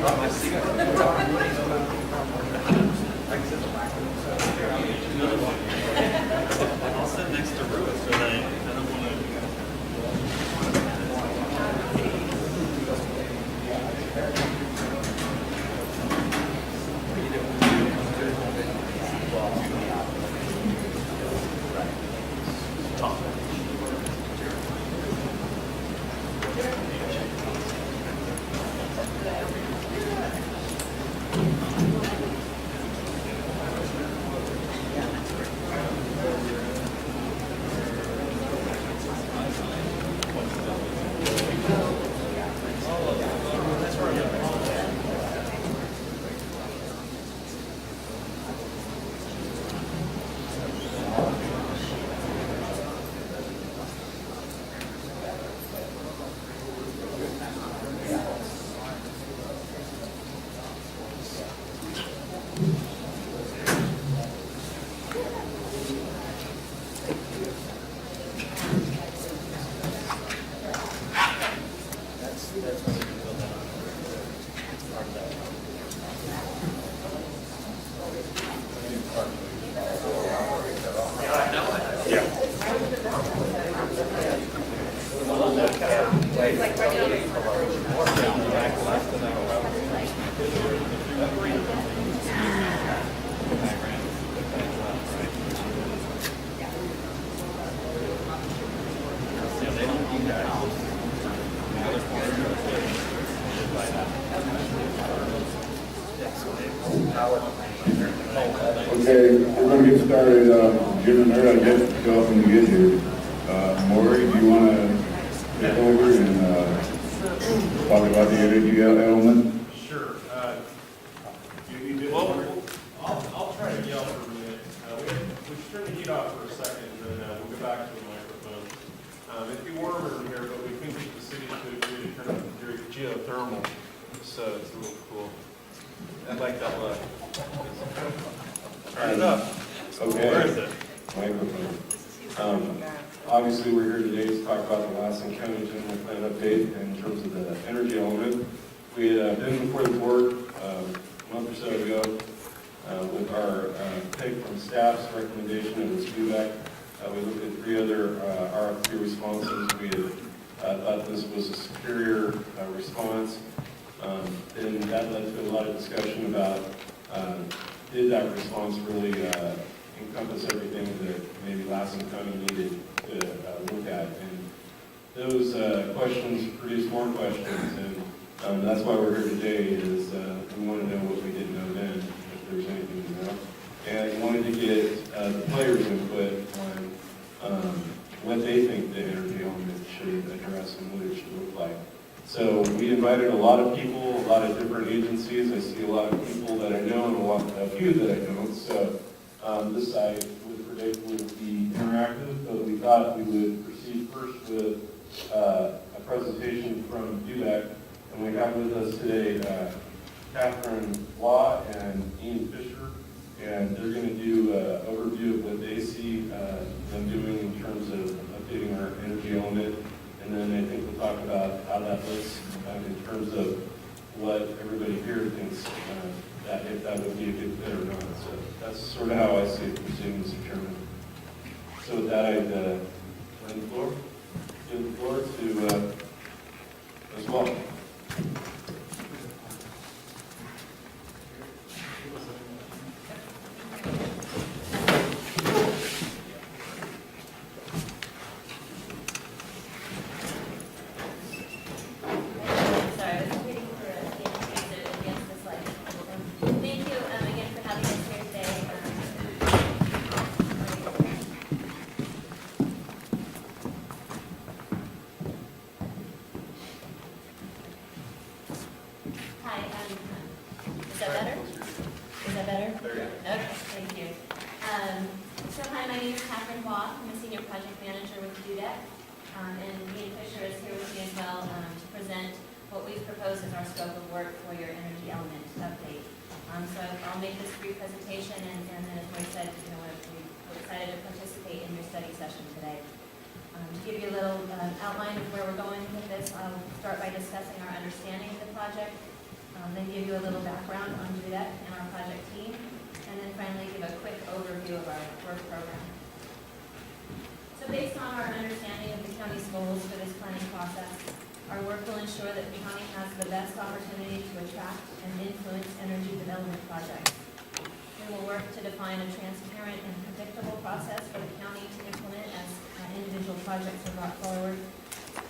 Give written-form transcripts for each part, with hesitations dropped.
I'll sit next to Ruiz, but I don't want to. Okay, we're going to get started. Jim and Mary, I guess, go off when you get here. Maury, do you want to take over and talk about the energy element? Sure. Well, I'll try to yell for a minute. We should turn the heat off for a second, and then we'll go back to the microphone. It'd be warmer in here, but we couldn't keep the city to agree to turn up the geothermal, so it's a little cool. I like that look. Turn it up. Okay. Where is it? Microphone. Obviously, we're here today to talk about the Lassen County General Plan update in terms of the energy element. We had been before the board a month or so ago with our take from staff's recommendation of this UVAC. We looked at 3 other RFP responses. We had thought this was a superior response. And that led to a lot of discussion about did that response really encompass everything that maybe Lassen County needed to look at. And those questions produced more questions, and that's why we're here today, is we want to know what we didn't know then, if there's anything to know. And we wanted to get the players' input on what they think the energy element should address and what it should look like. So we invited a lot of people, a lot of different agencies. I see a lot of people that I know and a few that I don't. So this side would predict would be interactive, but we thought we would proceed first with a presentation from UVAC. And we have with us today Catherine Waugh and Ian Fisher, and they're going to do an overview of what they see them doing in terms of updating our energy element. And then I think we'll talk about how that looks in terms of what everybody here thinks that if that would be a good fit or not. So that's sort of how I see it proceeding, Mr. Chairman. So with that, I'd give the floor to as well. Then give you a little background on DUDEC and our project team, and then finally give a quick overview of our work program. So based on our understanding of the county's goals for this planning process, our work will ensure that the county has the best opportunity to attract and influence energy development projects. We will work to define a transparent and predictable process for the county to implement as individual projects are brought forward.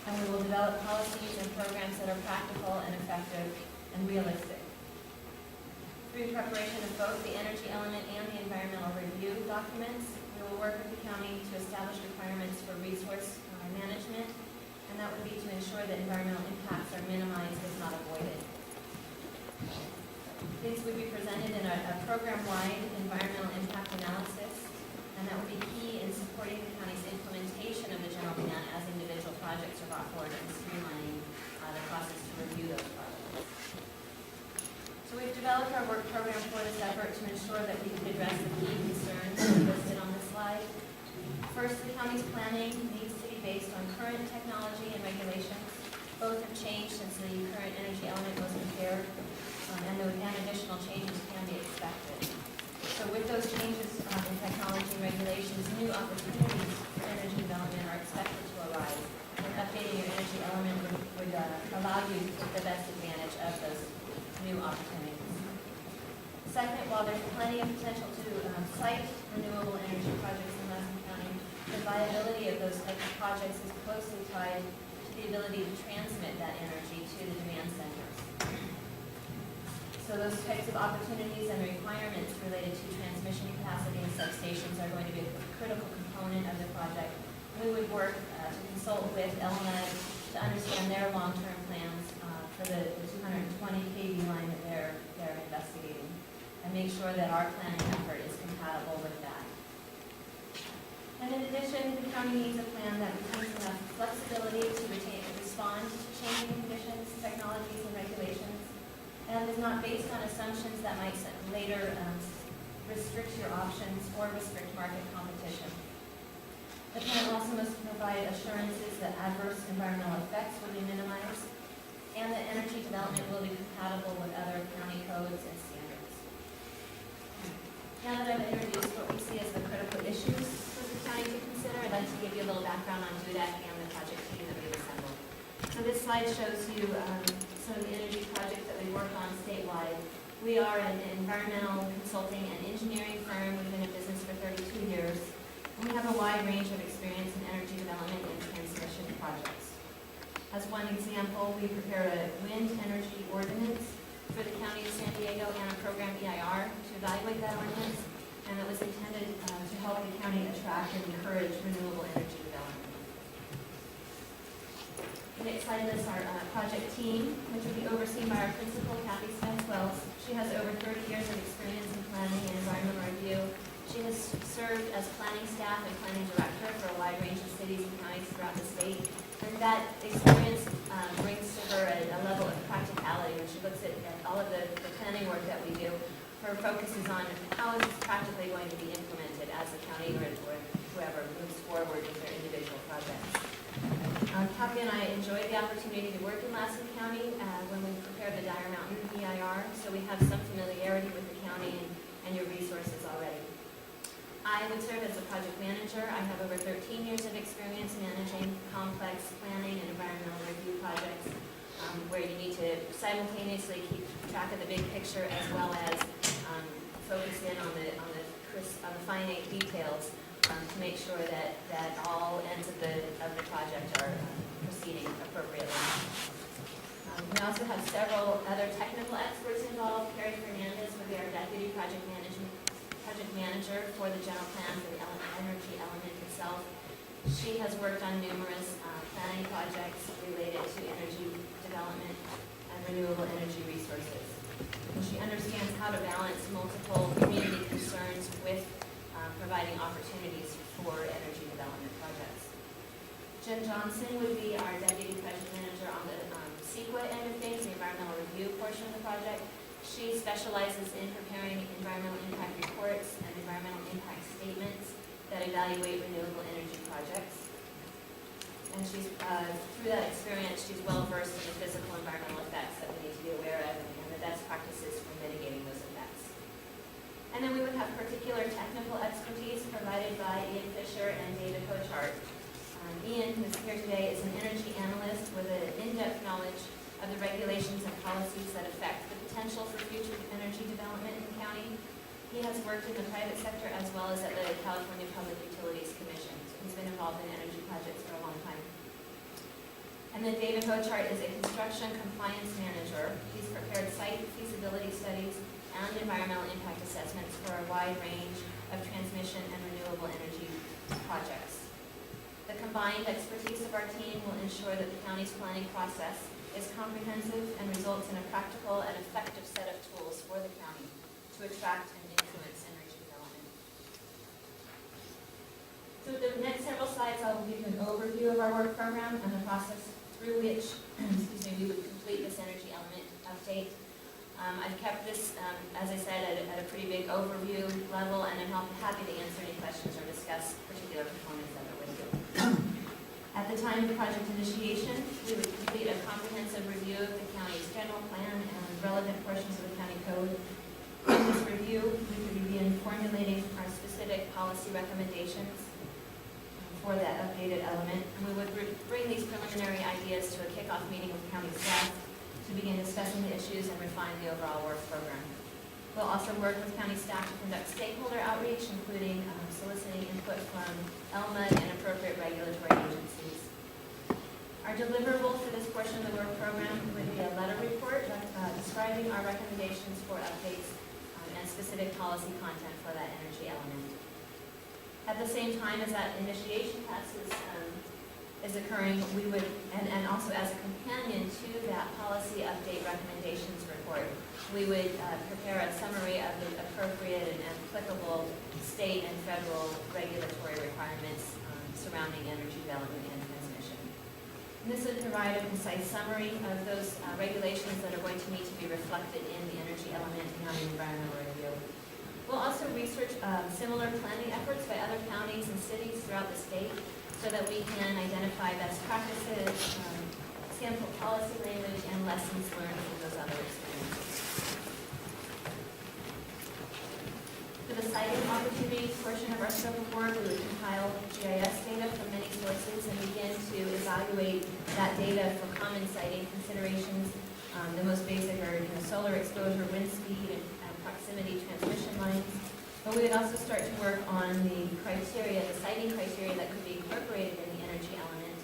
And we will develop policies and programs that are practical and effective and realistic. Through preparation of both the energy element and the environmental review documents, we will work with the county to establish requirements for resource management, and that would be to ensure that environmental impacts are minimized if not avoided. These would be presented in a program-wide environmental impact analysis, and that would be key in supporting the county's implementation of the general plan as individual projects are brought forward and streamlining the process to review those projects. So we've developed our work program for this effort to ensure that we can address the key concerns listed on this slide. First, the county's planning needs to be based on current technology and regulations. Both have changed since the current energy element was prepared, and additional changes can be expected. So with those changes in technology and regulations, new opportunities for energy development are expected to arise. And updating your energy element would allow you to take the best advantage of those new opportunities. Second, while there's plenty of potential to site renewable energy projects in Lassen County, the viability of those types of projects is closely tied to the ability to transmit that energy to the demand centers. So those types of opportunities and requirements related to transmission capacity and substations are going to be a critical component of the project. We would work to consult with LMAG to understand their long-term plans for the 220 kV line that they're investigating, and make sure that our planning effort is compatible with that. And in addition, the county needs a plan that retains enough flexibility to respond to changing conditions, technologies, and regulations, and is not based on assumptions that might later restrict your options or restrict market competition. The plan also must provide assurances that adverse environmental effects will be minimized, and that energy development will be compatible with other county codes and standards. Now that I've introduced what we see as the critical issues for the county to consider, I'd like to give you a little background on DUDEC and the project team that we've assembled. So this slide shows you some of the energy projects that we work on statewide. We are an environmental consulting and engineering firm. We've been in business for 32 years. And we have a wide range of experience in energy development and transmission projects. As one example, we prepared a wind energy ordinance for the county of San Diego and a program EIR to evaluate that ordinance, and it was intended to help the county attract and encourage renewable energy development. The next slide lists our project team, which will be overseen by our principal, Kathy Spence-Wells. She has over 30 years of experience in planning and environmental review. She has served as planning staff and planning director for a wide range of cities and counties throughout the state. And that experience brings to her a level of practicality when she looks at all of the planning work that we do. Her focus is on how is this practically going to be implemented as the county or whoever moves forward with their individual projects. Kathy and I enjoyed the opportunity to work in Lassen County when we prepared the Dyer Mountain EIR, so we have some familiarity with the county and your resources already. I would serve as a project manager. I have over 13 years of experience managing complex planning and environmental review projects where you need to simultaneously keep track of the big picture as well as focus in on the finite details to make sure that all ends of the project are proceeding appropriately. We also have several other technical experts involved. Carrie Fernandez will be our deputy project manager for the general plan for the energy element itself. She has worked on numerous planning projects related to energy development and renewable energy resources. And she understands how to balance multiple community concerns with providing opportunities for energy development projects. Jen Johnson would be our deputy project manager on the CEQA end of things, the environmental review portion of the project. She specializes in preparing environmental impact reports and environmental impact statements that evaluate renewable energy projects. And she's, through that experience, she's well versed in the physical environmental effects that we need to be aware of and the best practices for mitigating those effects. And then we would have particular technical expertise provided by Ian Fisher and David Hochart. Ian, who's here today, is an energy analyst with an in-depth knowledge of the regulations and policies that affect the potential for future energy development in the county. He has worked in the private sector as well as at the California Public Utilities Commission. So he's been involved in energy projects for a long time. And then David Hochart is a construction compliance manager. He's prepared site feasibility studies and environmental impact assessments for a wide range of transmission and renewable energy projects. The combined expertise of our team will ensure that the county's planning process is comprehensive and results in a practical and effective set of tools for the county to attract and influence energy development. So the next several slides, I will give you an overview of our work program and the process through which we would complete this energy element update. I've kept this, as I said, at a pretty big overview level, and I'm happy to answer any questions or discuss particular components of it with you. At the time of project initiation, we would complete a comprehensive review of the county's general plan and relevant portions of the county code. In this review, we would begin formulating our specific policy recommendations for that updated element. And we would bring these preliminary ideas to a kickoff meeting with county staff to begin discussing the issues and refine the overall work program. We'll also work with county staff to conduct stakeholder outreach, including soliciting input from ELMA and appropriate regulatory agencies. Our deliverable for this portion of the work program would be a letter report describing our recommendations for updates and specific policy content for that energy element. At the same time as that initiation process is occurring, we would, and also as a companion to that policy update recommendations report, we would prepare a summary of the appropriate and applicable state and federal regulatory requirements surrounding energy development and transmission. And this would provide a concise summary of those regulations that are going to need to be reflected in the energy element and the environmental review. We'll also research similar planning efforts by other counties and cities throughout the state so that we can identify best practices, sample policy language, and lessons learned from those other experiences. For the siting opportunity portion of our scope of work, we would compile GIS data from many sources and begin to evaluate that data for common siting considerations. The most basic are solar exposure, wind speed, and proximity transmission lines. But we would also start to work on the criteria, the siting criteria that could be incorporated in the energy element.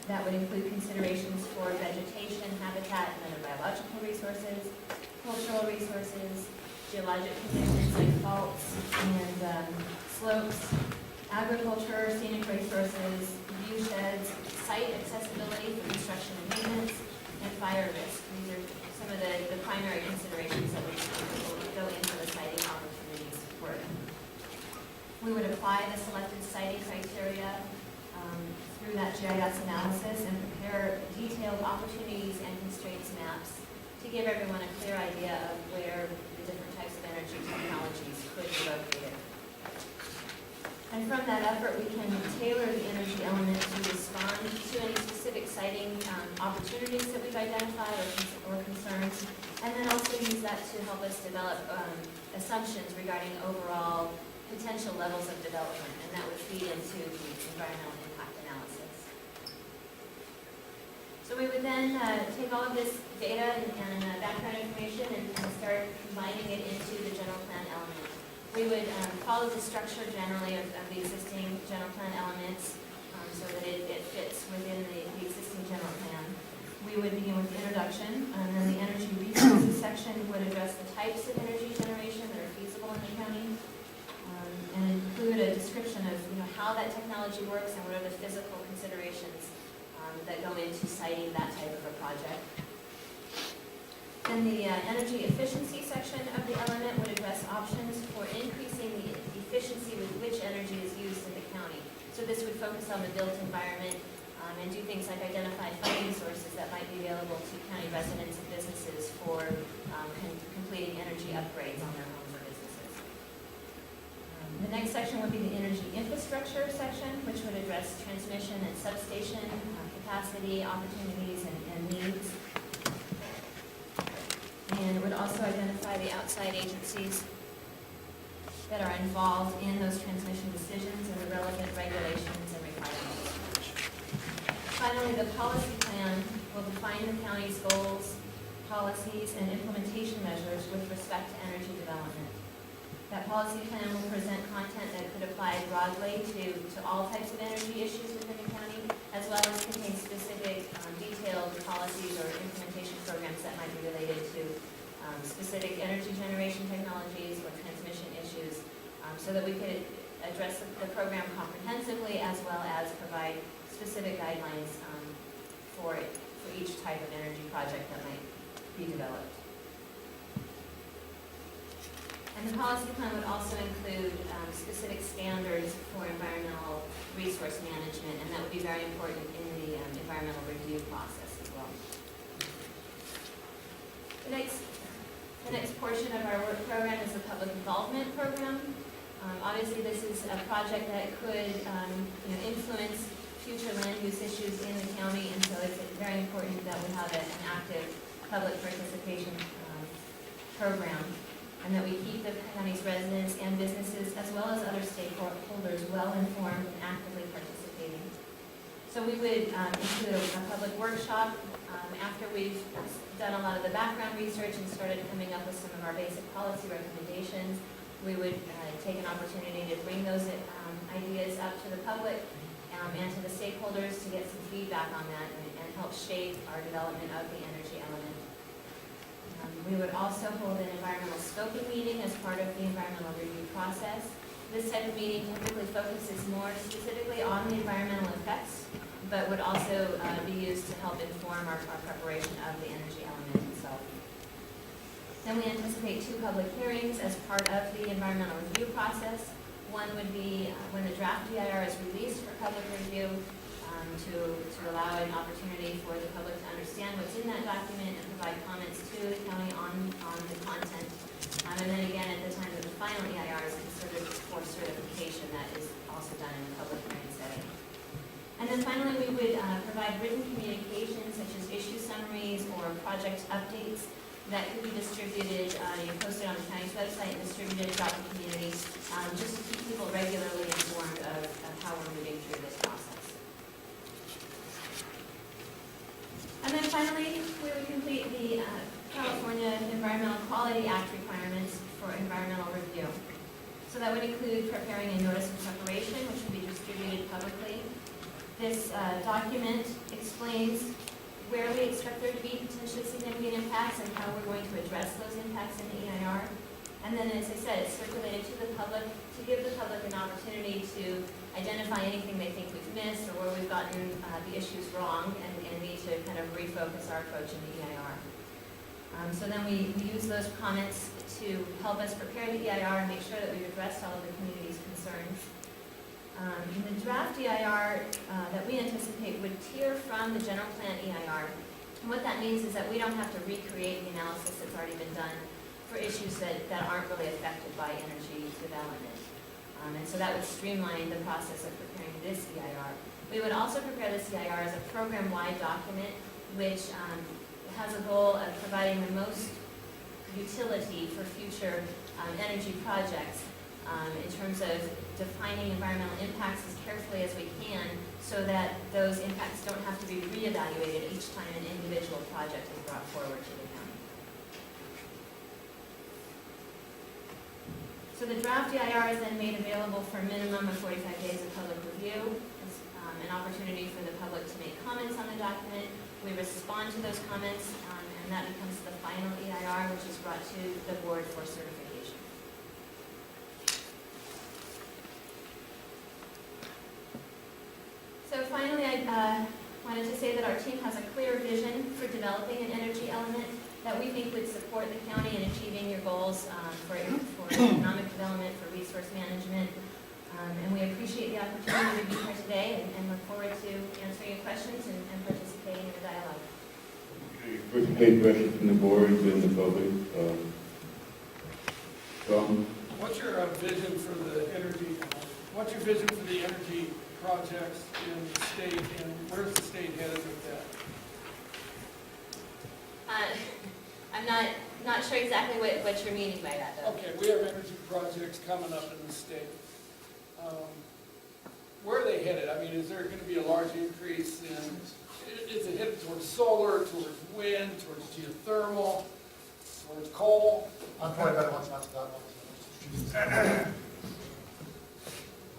That would include considerations for vegetation, habitat, and other biological resources, cultural resources, geologic conditions like faults and slopes, agriculture, scenic resources, view sheds, site accessibility for construction and maintenance, and fire risk. These are some of the primary considerations that will go into the siting opportunities work. We would apply the selected siting criteria through that GIS analysis and prepare detailed opportunities and constraints maps to give everyone a clear idea of where the different types of energy technologies could be located. And from that effort, we can tailor the energy element to respond to any specific siting opportunities that we've identified or concerns, and then also use that to help us develop assumptions regarding overall potential levels of development, and that would feed into the environmental impact analysis. So we would then take all of this data and background information and start combining it into the general plan element. We would follow the structure generally of the existing general plan elements so that it fits within the existing general plan. We would begin with the introduction, and then the energy resources section would address the types of energy generation that are feasible in the county, and include a description of how that technology works and what are the physical considerations that go into siting that type of a project. Then the energy efficiency section of the element would address options for increasing the efficiency with which energy is used in the county. So this would focus on the built environment and do things like identify funding sources that might be available to county residents and businesses for completing energy upgrades on their homes or businesses. The next section would be the energy infrastructure section, which would address transmission and substation capacity, opportunities, and needs. and it would also identify the outside agencies that are involved in those transmission decisions and the relevant regulations and requirements. Finally, the policy plan will define the county's goals, policies, and implementation measures with respect to energy development. That policy plan will present content that could apply broadly to all types of energy issues within the county, as well as contain specific detailed policies or implementation programs that might be related to specific energy generation technologies or transmission issues, so that we could address the program comprehensively as well as provide specific guidelines for each type of energy project that might be developed. And the policy plan would also include specific standards for environmental resource management, and that would be very important in the environmental review process as well. The next portion of our work program is the public involvement program. Obviously, this is a project that could influence future land use issues in the county, and so it's very important that we have an active public participation program, and that we keep the county's residents and businesses, as well as other stakeholders, well informed and actively participating. So we would include a public workshop after we've done a lot of the background research and started coming up with some of our basic policy recommendations. We would take an opportunity to bring those ideas up to the public and to the stakeholders to get some feedback on that and help shape our development of the energy element. We would also hold an environmental scoping meeting as part of the environmental review process. This type of meeting typically focuses more specifically on the environmental effects, but would also be used to help inform our preparation of the energy element itself. Then we anticipate 2 public hearings as part of the environmental review process. One would be when the draft DIR is released for public review, to allow an opportunity for the public to understand what's in that document and provide comments to the county on the content. And then again, at the time that the final EIR is considered for certification, that is also done in a public hearing setting. And then finally, we would provide written communications such as issue summaries or project updates that could be distributed, posted on the county's website and distributed throughout the community, just to keep people regularly informed of how we're moving through this process. And then finally, we would complete the California Environmental Quality Act requirements for environmental review. So that would include preparing a notice of separation, which would be distributed publicly. This document explains where we expect there to be potentially significant impacts and how we're going to address those impacts in the EIR. And then, as I said, it's circulated to the public to give the public an opportunity to identify anything they think we've missed or where we've gotten the issues wrong and need to kind of refocus our approach in the EIR. So then we use those comments to help us prepare the EIR and make sure that we've addressed all of the community's concerns. The draft EIR that we anticipate would tier from the general plan EIR. And what that means is that we don't have to recreate the analysis that's already been done for issues that aren't really affected by energy development. And so that would streamline the process of preparing this EIR. We would also prepare this EIR as a program-wide document, which has a goal of providing the most utility for future energy projects in terms of defining environmental impacts as carefully as we can so that those impacts don't have to be reevaluated each time an individual project is brought forward to the county. So the draft EIR is then made available for a minimum of 45 days of public review. It's an opportunity for the public to make comments on the document. We respond to those comments, and that becomes the final EIR, which is brought to the board for certification. So finally, I wanted to say that our team has a clear vision for developing an energy element that we think would support the county in achieving your goals for economic development, for resource management. And we appreciate the opportunity to be here today and look forward to answering your questions and participating in the dialogue. Okay, first take questions from the board and the public. Tom? What's your vision for the energy? What's your vision for the energy projects in the state, and where's the state headed with that? I'm not not sure exactly what you're meaning by that, though. Okay, we have energy projects coming up in the state. Where are they headed? I mean, is there going to be a large increase in, is it headed towards solar, towards wind, towards geothermal, towards coal? I'm probably better one to answer that one.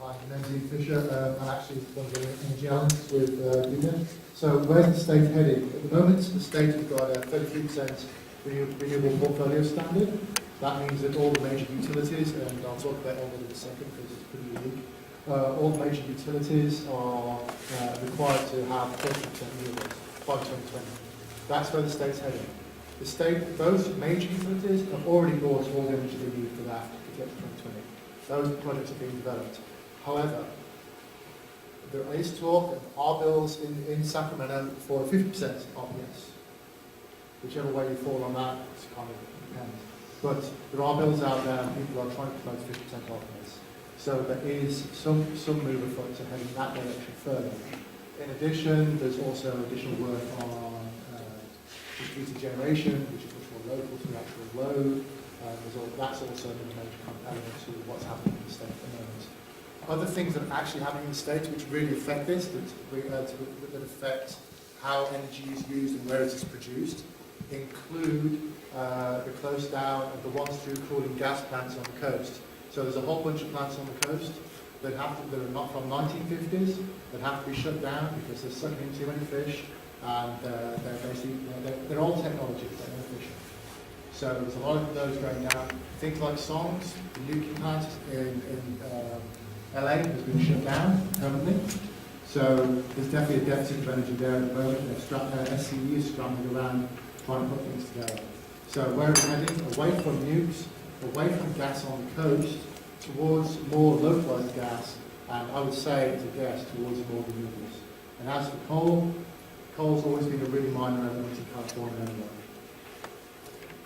Hi, my name's Ian Fisher. I'm actually one of the energy analysts with Union. So where's the state heading? At the moment, the state has got a 33% renewable portfolio standard. That means that all the major utilities, and I'll talk about all in a second because it's pretty unique, all the major utilities are required to have 30% renewables by 2020. That's where the state's heading. The state, those major utilities have already bought all the energy they need for that to get to 2020. Those projects are being developed. However, there is talk of our bills in Sacramento for 50% RPS. Whichever way you fall on that, it's kind of depends. But there are bills out there and people are trying to promote 50% RPS. So there is some move afoot to head in that direction further. In addition, there's also additional work on distributed generation, which is much more local to the actual load. That's also a major element to what's happening in the state at the moment. Other things that are actually happening in the state which really affect this, that affect how energy is used and where it is produced, include the close down of the once-through cooling gas plants on the coast. So there's a whole bunch of plants on the coast that are not from 1950s, that have to be shut down because they're sucking in too many fish, and they're basically, they're old technologies, they're inefficient. So there's a lot of those going down. Things like SONGS, the nuclear plant in LA has been shut down permanently. So there's definitely a deficit of energy there at the moment. SCE is scrambling around trying to put things together. So where it's heading, away from nukes, away from gas on the coast, towards more localized gas, and I would say, as a guess, towards more renewables. And as for coal, coal's always been a really minor element in California anyway.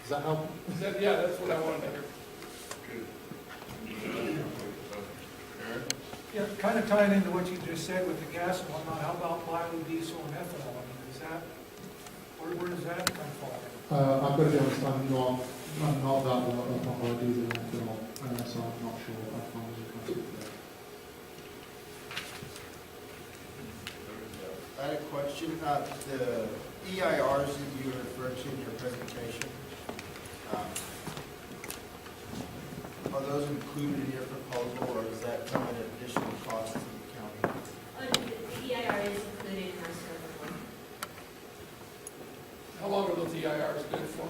Does that help? Yeah, that's what I wanted to hear. Yeah, kind of tying into what you just said with the gas and whatnot, how about biodiesel and ethanol? I mean, is that, where does that come from? I've got to be honest, I'm not that well of my ideas in that film, so I'm not sure I can't really contact that. I had a question. The EIRs that you referred to in your presentation, are those included in your proposal, or is that come at additional cost to the county? The EIR is included in our server form. How long are those EIRs good for?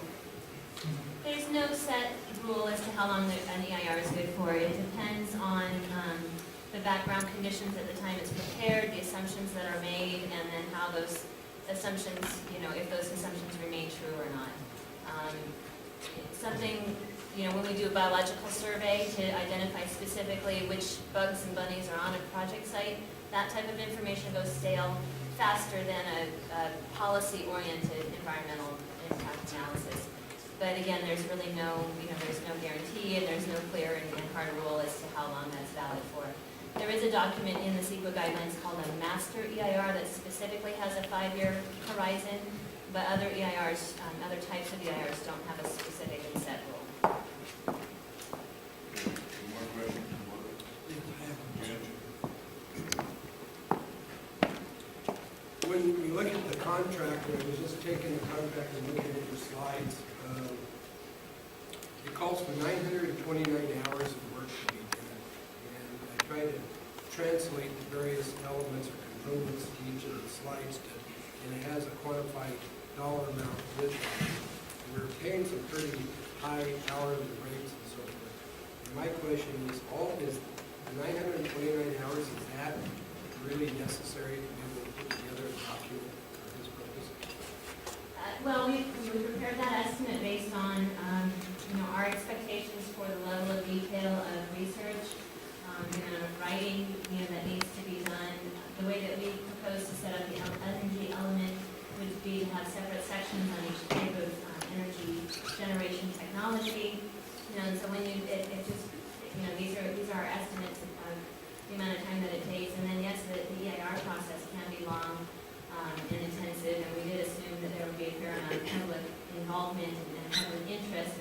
There's no set rule as to how long an EIR is good for. It depends on the background conditions at the time it's prepared, the assumptions that are made, and then how those assumptions, if those assumptions remain true or not. Something, when we do a biological survey to identify specifically which bugs and bunnies are on a project site, that type of information goes stale faster than a policy-oriented environmental impact analysis. But again, there's really no, there's no guarantee, and there's no clear and hard rule as to how long that's valid for. There is a document in the CEQA guidelines called a master EIR that specifically has a 5-year horizon, but other EIRs, other types of EIRs don't have a specific and set rule. More questions? When we look at the contract, I was just taking the contract and looking at your slides. It calls for 929 hours of work to be done. And I tried to translate the various elements or components to each of the slides, and it has a quantified dollar amount with it. We're paying some pretty high hourly rates and so forth. And my question is, the 929 hours, is that really necessary to be able to put together a document for this purpose? Well, we prepared that estimate based on, our expectations for the level of detail of research, writing, that needs to be done. The way that we propose to set up the energy element would be to have separate sections on each type of energy generation technology. And so when these are our estimates of the amount of time that it takes. And then yes, the EIR process can be long and intensive, and we did assume that there would be a fair amount of public involvement and public interest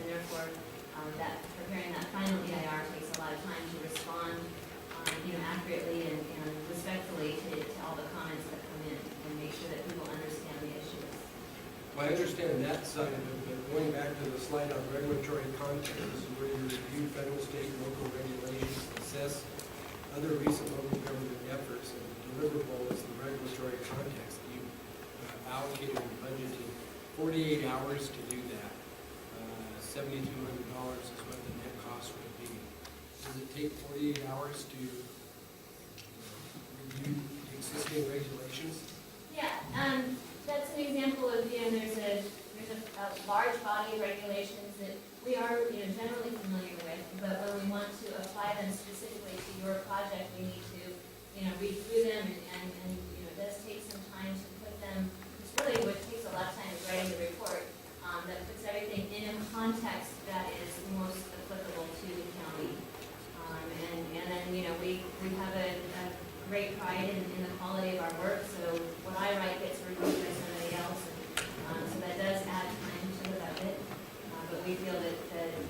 that preparing that final EIR takes a lot of time to respond, accurately and respectfully to all the comments that come in and make sure that people understand the issues. Well, I understand that side of it, but going back to the slide on regulatory context, this is where you review federal, state, and local regulations, assess other recent local government efforts, and the deliverable is the regulatory context. You allocated and budgeted 48 hours to do that. $7,200 is what the net cost would be. Does it take 48 hours to review the existing regulations? Yeah, that's an example of, there's a large body of regulations that we are, generally familiar with, but when we want to apply them specifically to your project, we need to, read through them and it does take some time to put them, it's really what takes a lot of time is writing the report, that puts everything in a context that is most applicable to the county. And then, we have a great pride in the quality of our work, so what I write gets reviewed by somebody else, and so that does add time to the budget, but we feel that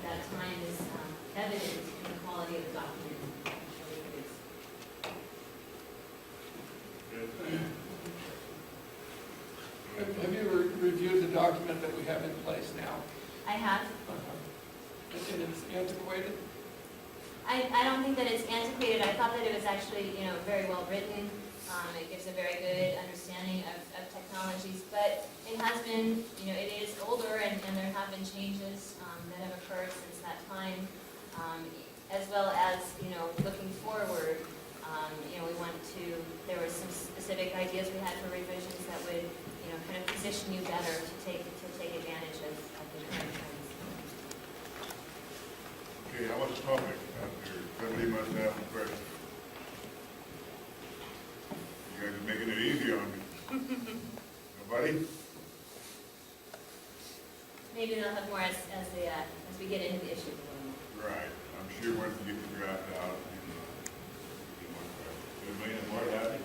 that time is evident in the quality of the document actually produced. Have you reviewed the document that we have in place now? I have. And it's antiquated? I don't think that it's antiquated. I thought that it was actually, very well written. It gives a very good understanding of technologies, but it has been, it is older and there have been changes that have occurred since that time, as well as, looking forward, we want to, there were some specific ideas we had for revisions that would, kind of position you better to take advantage of the current trends. Okay, how about the public out there? Somebody must have a question. You guys are making it easy on me. Nobody? Maybe they'll have more as we get into the issue. Right. I'm sure once you get the draft out, anybody in more happy?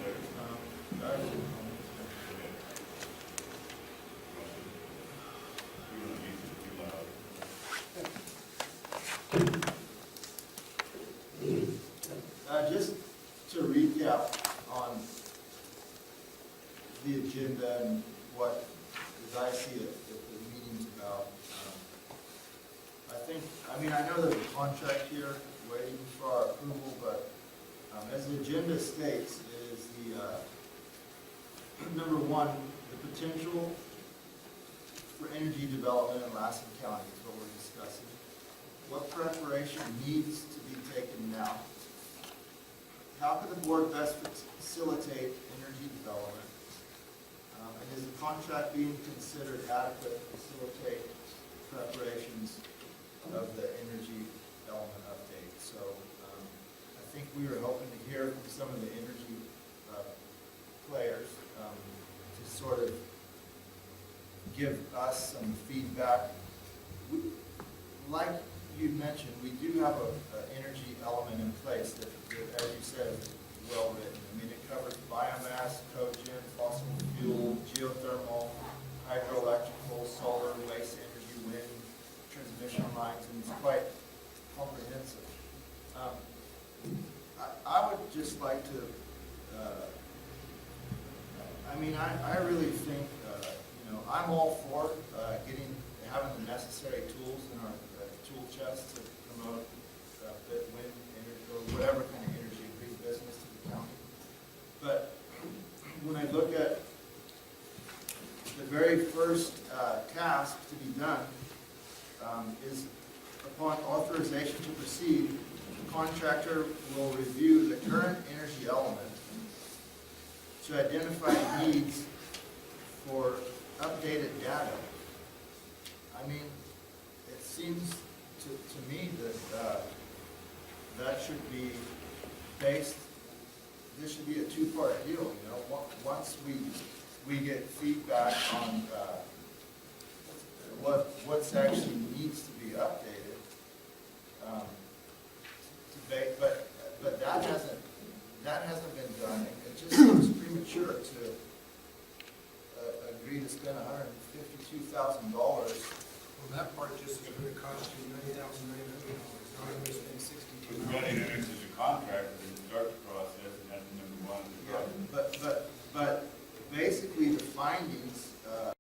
Just to recap on the agenda and what, as I see it, the meeting's about. I know there's a contract here waiting for our approval, but as the agenda states, it is the, number one, the potential for energy development in Lassen County is what we're discussing. What preparation needs to be taken now? How can the board best facilitate energy development? And is the contract being considered adequate to facilitate preparations of the energy element update? So I think we were hoping to hear from some of the energy players to sort of give us some feedback. Like you mentioned, we do have an energy element in place that, as you said, is well written. I mean, it covers biomass, cogen, fossil fuel, geothermal, hydroelectrical, solar, waste energy, wind, transmission lines, and it's quite comprehensive. I would just like to, I really think, I'm all for having the necessary tools in our tool chest to promote wind energy or whatever kind of energy brings business to the county. But when I look at the very first task to be done is upon authorization to proceed, the contractor will review the current energy element to identify needs for updated data. I mean, it seems to me that that should be based, this should be a two-part deal, Once we get feedback on what's actually needs to be updated, but that hasn't been done. It just seems premature to agree to spend $152,000 Well, that part just is gonna cost you $9,900.